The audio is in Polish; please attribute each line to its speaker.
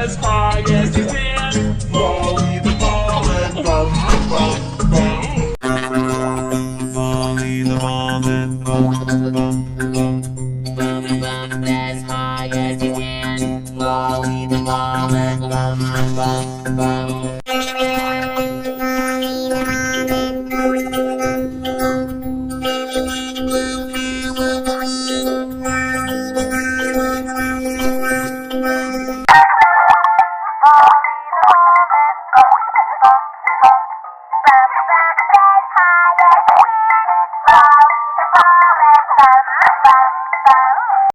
Speaker 1: As high as you can. Volley the ball and bump, bump, bump. Volley the ball and bump, bump, bump. Bump as high as you can. Volley the ball and bump, bump, bump.